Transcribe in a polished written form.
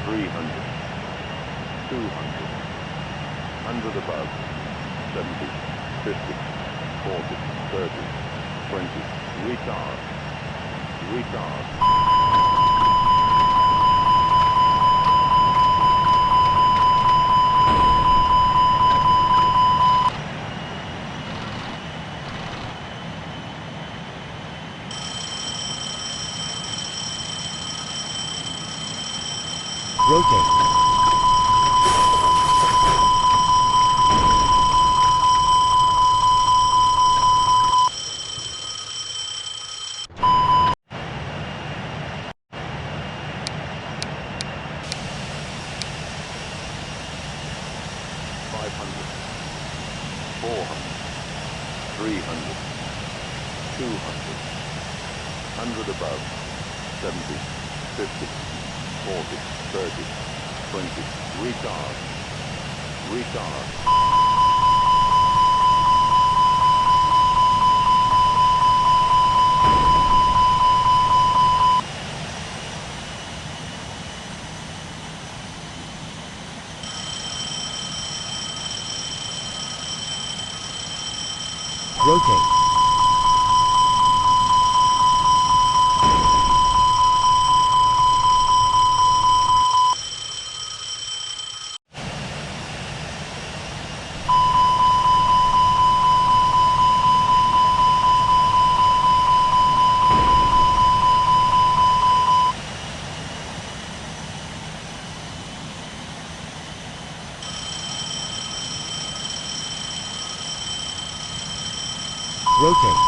300, 200, 100 above, 70, 50, 40, 30, 20, retard, retard. Rotate. Five hundred, 400, 300, 200, 100 above, 70, 50, 40, 30, 20, retard, retard. Rotate. Rotate.